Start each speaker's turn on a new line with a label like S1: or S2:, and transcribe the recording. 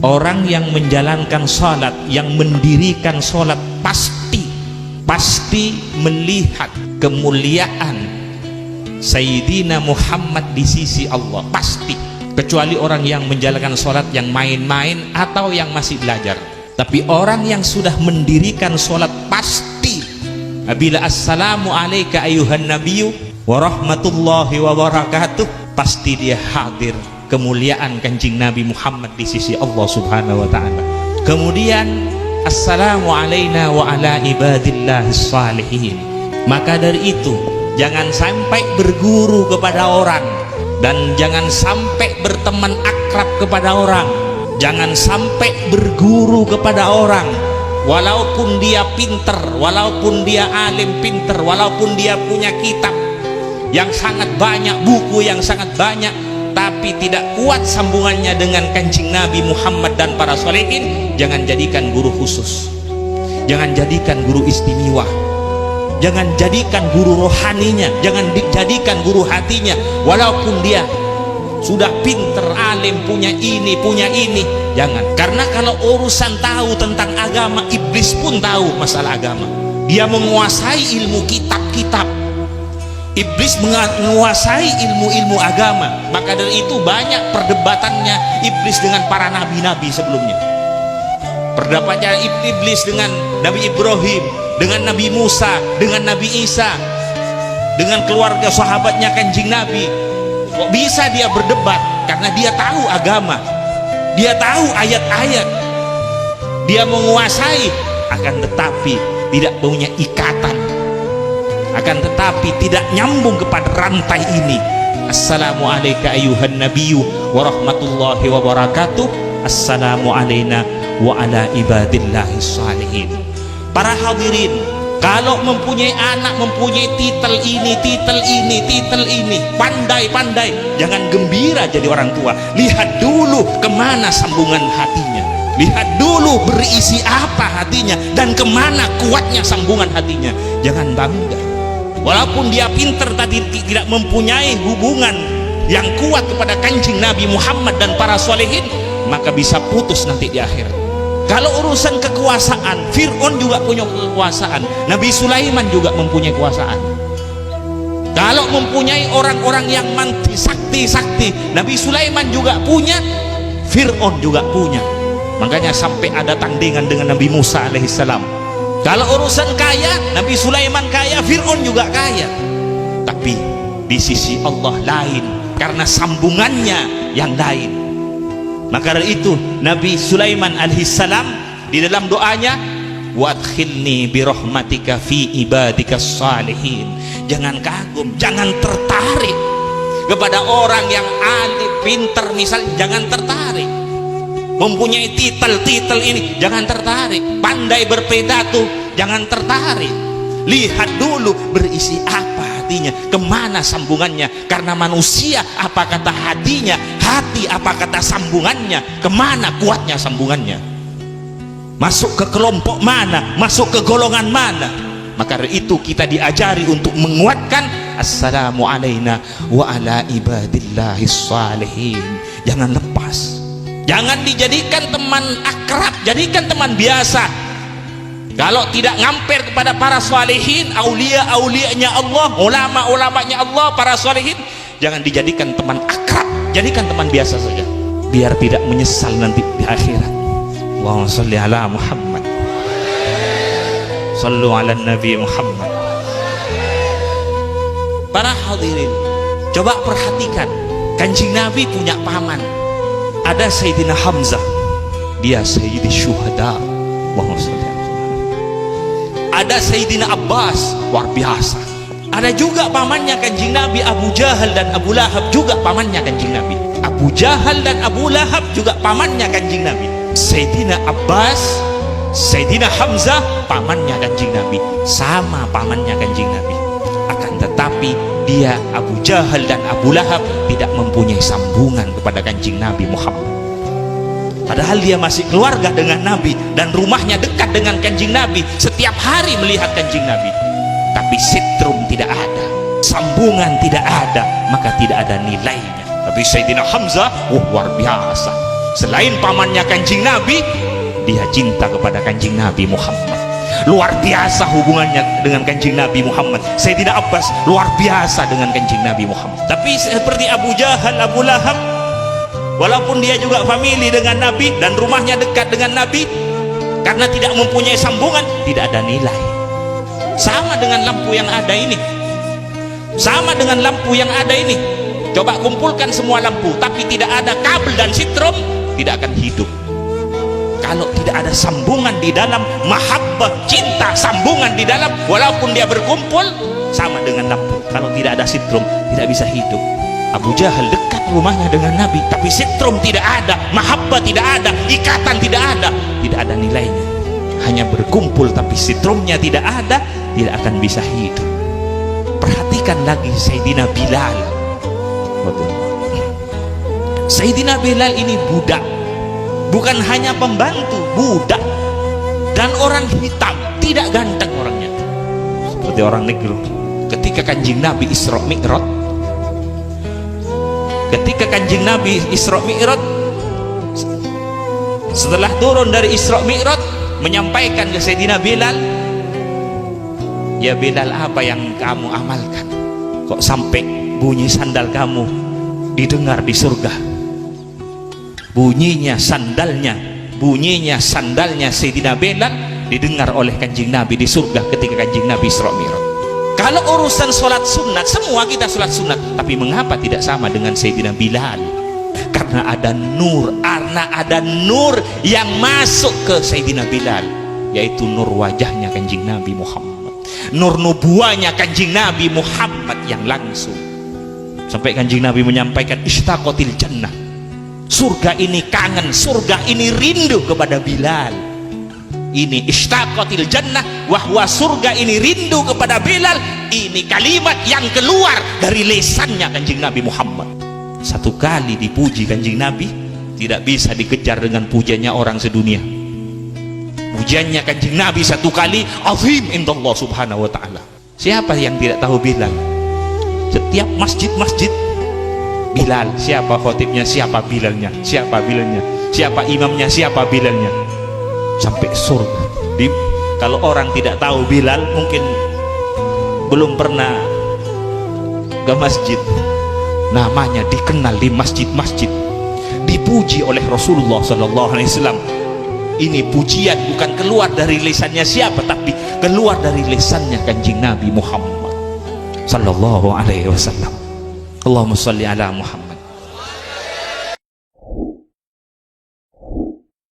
S1: orang yang menjalankan sholat, yang mendirikan sholat pasti melihat kemuliaan Sayyidina Muhammad di sisi Allah, pasti. Kecuali orang yang menjalankan sholat yang main-main atau yang masih belajar. Tapi orang yang sudah mendirikan sholat pasti, apabila assalamu alayka ayuhan nabiyyu wa rahmatullahi wa barakatuh, pasti dia hadir kemuliaan kanjeng Nabi Muhammad di sisi Allah subhanahu wa ta'ala. Kemudian assalamu alayna wa ala ibadillahis salihin. Maka dari itu jangan sampai berguru kepada orang, dan jangan sampai berteman akrab kepada orang, jangan sampai berguru kepada orang walaupun dia pinter, walaupun dia alim pinter, walaupun dia punya kitab yang sangat banyak, buku yang sangat banyak, tapi tidak kuat sambungannya dengan kanjeng Nabi Muhammad dan para sholihin. Jangan jadikan guru khusus, jangan jadikan guru istimewa, jangan jadikan guru rohaninya, jangan dijadikan guru hatinya. Walaupun dia sudah pinter, alim, punya ini, jangan. Karena kalau urusan tahu tentang agama, iblis pun tahu masalah agama. Dia menguasai ilmu kitab-kitab, iblis menguasai ilmu-ilmu agama. Maka dari itu banyak perdebatannya iblis dengan para nabi-nabi sebelumnya. Perdebatannya iblis dengan Nabi Ibrahim, dengan Nabi Musa, dengan Nabi Isa, dengan keluarga sahabatnya kanjeng Nabi. Kok bisa dia berdebat? Karena dia tahu agama, dia tahu ayat-ayat, dia menguasai. Akan tetapi tidak punya ikatan, akan tetapi tidak nyambung kepada rantai ini. Assalamu alayka ayuhan nabiyyu wa rahmatullahi wa barakatuh, assalamu alayna wa ala ibadillahis salihin. Para hadirin, kalau mempunyai anak, mempunyai titel ini, pandai, jangan gembira jadi orang tua. Lihat dulu kemana sambungan hatinya, lihat dulu berisi apa hatinya, dan kemana kuatnya sambungan hatinya. Jangan bangga walaupun dia pinter tadi tidak mempunyai hubungan yang kuat kepada kanjeng Nabi Muhammad dan para sholihin, maka bisa putus nanti di akhirat. Kalau urusan kekuasaan, Fir'aun juga punya kekuasaan, Nabi Sulaiman juga mempunyai kekuasaan. Kalau mempunyai orang-orang yang manti sakti, Nabi Sulaiman juga punya, Fir'aun juga punya. Makanya sampai ada tandingan dengan Nabi Musa alaihissalam. Kalau urusan kaya, Nabi Sulaiman kaya, Fir'aun juga kaya. Tapi di sisi Allah lain, karena sambungannya yang lain. Maka dari itu Nabi Sulaiman alaihissalam di dalam doanya, wadkhilni birahmatika fi ibadikas salihin. Jangan kagum, jangan tertarik kepada orang yang alim, pinter misalnya, jangan tertarik. Mempunyai titel ini, jangan tertarik. Pandai berpidato, jangan tertarik. Lihat dulu berisi apa hatinya, kemana sambungannya. Karena manusia apa kata hatinya, hati apa kata sambungannya, kemana kuatnya sambungannya, masuk ke kelompok mana, masuk ke golongan mana. Maka dari itu kita diajari untuk menguatkan assalamu alayna wa ala ibadillahis salihin. Jangan lepas, jangan dijadikan teman akrab, jadikan teman biasa. Kalau tidak ngamper kepada para salihin, aulia-aulianya Allah, ulama-ulamanya Allah, para salihin, jangan dijadikan teman akrab, jadikan teman biasa saja, biar tidak menyesal nanti di akhirat. Allahumma sholli ala Muhammad, shallu ala Nabi Muhammad. Para hadirin, coba perhatikan, kanjeng Nabi punya paman, ada Sayyidina Hamzah, dia Sayyidi Syuhada. Allahumma sholli. Ada Sayyidina Abbas, luar biasa. Ada juga pamannya kanjeng Nabi, Abu Jahal dan Abu Lahab, juga pamannya kanjeng Nabi. Abu Jahal dan Abu Lahab juga pamannya kanjeng Nabi. Sayyidina Abbas, Sayyidina Hamzah, pamannya kanjeng Nabi, sama pamannya kanjeng Nabi. Akan tetapi dia, Abu Jahal dan Abu Lahab, tidak mempunyai sambungan kepada kanjeng Nabi Muhammad. Padahal dia masih keluarga dengan Nabi dan rumahnya dekat dengan kanjeng Nabi, setiap hari melihat kanjeng Nabi. Tapi sitrum tidak ada, sambungan tidak ada, maka tidak ada nilainya. Tapi Sayyidina Hamzah, luar biasa. selain pamannya Kanjeng Nabi, dia cinta kepada Kanjeng Nabi Muhammad. Luar biasa hubungannya dengan Kanjeng Nabi Muhammad. Sayyidina Abbas luar biasa dengan Kanjeng Nabi Muhammad. Tapi seperti Abu Jahal, Abu Lahab, walaupun dia juga famili dengan Nabi dan rumahnya dekat dengan Nabi, karena tidak mempunyai sambungan, tidak ada nilai. Sama dengan lampu yang ada ini, sama dengan lampu yang ada ini. Coba kumpulkan semua lampu, tapi tidak ada kabel dan sitrom, tidak akan hidup. Kalau tidak ada sambungan di dalam, mahabbah, cinta, sambungan di dalam, walaupun dia berkumpul, sama dengan lampu. Kalau tidak ada sitrom, tidak bisa hidup. Abu Jahal dekat rumahnya dengan Nabi, tapi sitrom tidak ada, mahabbah tidak ada, ikatan tidak ada nilainya. Hanya berkumpul tapi sitromnya tidak ada, tidak akan bisa hidup. Perhatikan lagi Sayyidina Bilal. Sayyidina Bilal ini budak, bukan hanya pembantu, budak, dan orang hitam, tidak ganteng orangnya, seperti orang negro. Ketika Kanjeng Nabi Isra Mi'raj, setelah turun dari Isra Mi'raj, menyampaikan ke Sayyidina Bilal, ya Bilal, apa yang kamu amalkan kok sampai bunyi sandal kamu didengar di surga? Bunyinya sandalnya Sayyidina Bilal didengar oleh Kanjeng Nabi di surga ketika Kanjeng Nabi Isra Mi'raj. Kalau urusan sholat sunat, semua kita sholat sunat, tapi mengapa tidak sama dengan Sayyidina Bilal? Karena ada nur yang masuk ke Sayyidina Bilal, yaitu nur wajahnya Kanjeng Nabi Muhammad, nur nubuahnya Kanjeng Nabi Muhammad yang langsung. Sampai Kanjeng Nabi menyampaikan, ishtaqatil jannah, surga ini kangen, surga ini rindu kepada Bilal. Ini ishtaqatil jannah, wahwa surga ini rindu kepada Bilal. Ini kalimat yang keluar dari lisannya Kanjeng Nabi Muhammad. Satu kali dipuji Kanjeng Nabi, tidak bisa dikejar dengan pujiannya orang sedunia. Pujiannya Kanjeng Nabi satu kali azim indallah subhanahu wa ta'ala. Siapa yang tidak tahu Bilal? Setiap masjid-masjid Bilal, siapa khotibnya, siapa Bilalnya, siapa Bilalnya, siapa imamnya, siapa Bilalnya, sampai surga. Kalau orang tidak tahu Bilal, mungkin belum pernah ke masjid. Namanya dikenal di masjid-masjid, dipuji oleh Rasulullah Sallallahu Alaihi Wasallam. Ini pujian bukan keluar dari lisannya siapa, tapi keluar dari lisannya Kanjeng Nabi Muhammad Sallallahu Alaihi Wasallam. Allahumma sholli ala Muhammad.